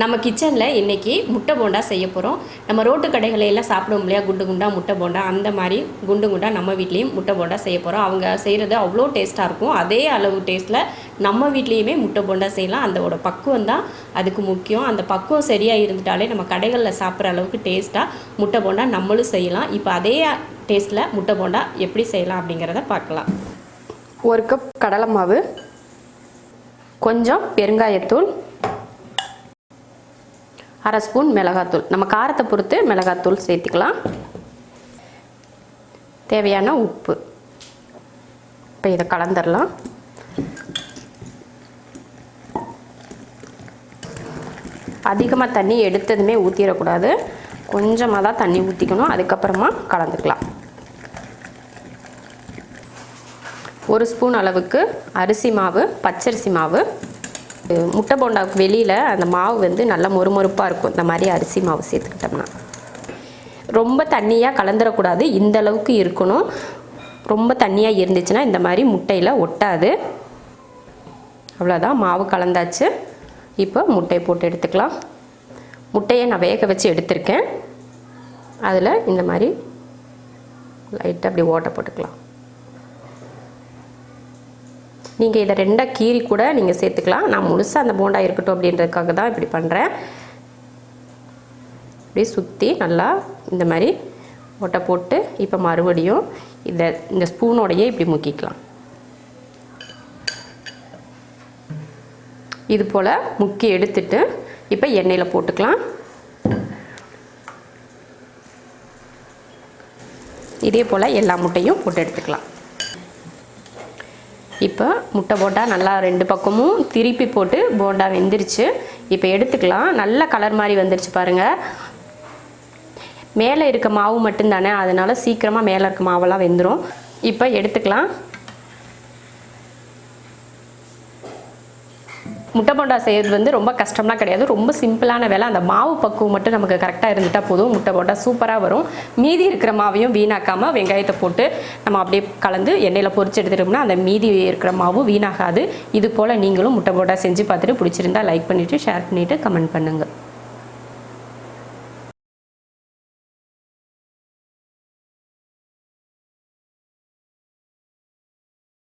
நம்ம கிச்சனில் இன்றைக்கி முட்டை போண்டா செய்ய போகிறோம். நம்ம ரோட்டு கடைகளெல்லாம் சாப்பிடுவோம் இல்லையா, குண்டு குண்டா முட்டை போண்டா, அந்த மாதிரி குண்டு குண்டா நம்ம வீட்லேயும் முட்டை போண்டா செய்ய போகிறோம். அவங்க செய்கிறது அவ்வளோ டேஸ்ட்டாக இருக்கும். அதே அளவு டேஸ்ட்டில் நம்ம வீட்லேயுமே முட்டை போண்டா செய்யலாம். அதோட பக்குவம் தான் அதுக்கு முக்கியம். அந்த பக்குவம் சரியாக இருந்துட்டாலே நம்ம கடைகளில் சாப்பிட்ற அளவுக்கு டேஸ்ட்டாக முட்டை போண்டா நம்மளும் செய்யலாம். இப்போ அதே டேஸ்ட்டில் முட்டை போண்டா எப்படி செய்யலாம் அப்படிங்கிறத பார்க்கலாம். 1 கப் கடலை மாவு, கொஞ்சம் பெருங்காயத்தூள், 1/2 ஸ்பூன் மிளகாத்தூள். நம்ம காரத்தை பொறுத்து மிளகாத்தூள் சேர்த்துக்கலாம். தேவையான உப்பு. இப்போ இதை கலந்துடலாம். அதிகமாக தண்ணி எடுத்ததுமே ஊற்றிடக்கூடாது, கொஞ்சமாக தான் தண்ணி ஊற்றிக்கணும். அதுக்கப்புறமா கலந்துக்கலாம். 1 ஸ்பூன் அளவுக்கு அரிசி மாவு, பச்சரிசி மாவு. முட்டை போண்டாவுக்கு வெளியில் அந்த மாவு வந்து நல்லா மொறுமொறுப்பாக இருக்கும். இந்த மாதிரி அரிசி மாவு சேர்த்துக்கிட்டோம்னா ரொம்ப தண்ணியாக கலந்துடக்கூடாது, இந்த அளவுக்கு இருக்கணும். ரொம்ப தண்ணியாக இருந்துச்சுன்னா இந்த மாதிரி முட்டையில் ஒட்டாது. அவ்வளோதான், மாவு கலந்தாச்சு. இப்போ முட்டையை போட்டு எடுத்துக்கலாம். முட்டையை நான் வேக வச்சு எடுத்திருக்கேன். அதில் இந்த மாதிரி லைட்டாக அப்படி ஓட்டை போட்டுக்கலாம். நீங்கள் இதை 2 கீரி கூட நீங்கள் சேர்த்துக்கலாம். நான் முழுசாக அந்த போண்டா இருக்கட்டும் அப்படின்றதுக்காக தான் இப்படி பண்ணுறேன். அப்படியே சுற்றி நல்லா இந்த மாதிரி ஓட்டை போட்டு இப்போ மறுபடியும் இந்த ஸ்பூனோடையே இப்படி முக்கிக்கலாம். இது போல் முக்கி எடுத்துட்டு இப்போ எண்ணெயில் போட்டுக்கலாம். இதே போல் எல்லா முட்டையும் போட்டு எடுத்துக்கலாம். இப்போ முட்டை போண்டா நல்லா 2 பக்கமும் திருப்பி போட்டு போண்டா வெந்துருச்சு. இப்போ எடுத்துக்கலாம். நல்ல கலர் மாதிரி வந்துருச்சு பாருங்கள். மேலே இருக்க மாவு மட்டும்தானே, அதனால் சீக்கிரமாக மேலே இருக்க மாவெல்லாம் வெந்துடும். இப்போ எடுத்துக்கலாம். முட்டை போண்டா செய்கிறது வந்து ரொம்ப கஷ்டம்லாம் கிடையாது, ரொம்ப சிம்பிளான வேலை. அந்த மாவு பக்குவம் மட்டும் நமக்கு கரெக்டாக இருந்துட்டால் போதும், முட்டை போண்டா சூப்பராக வரும். மீதி இருக்கிற மாவையும் வீணாக்காமல் வெங்காயத்தை போட்டு நம்ம அப்படியே கலந்து எண்ணெயில் பொரிச்சு எடுத்துட்டோம்னா அந்த மீதி இருக்கிற மாவும் வீணாகாது. இது போல் நீங்களும் முட்டை போண்டா செஞ்சு பார்த்துட்டு பிடிச்சிருந்தா லைக் பண்ணிவிட்டு ஷேர் பண்ணிவிட்டு கமெண்ட் பண்ணுங்கள்.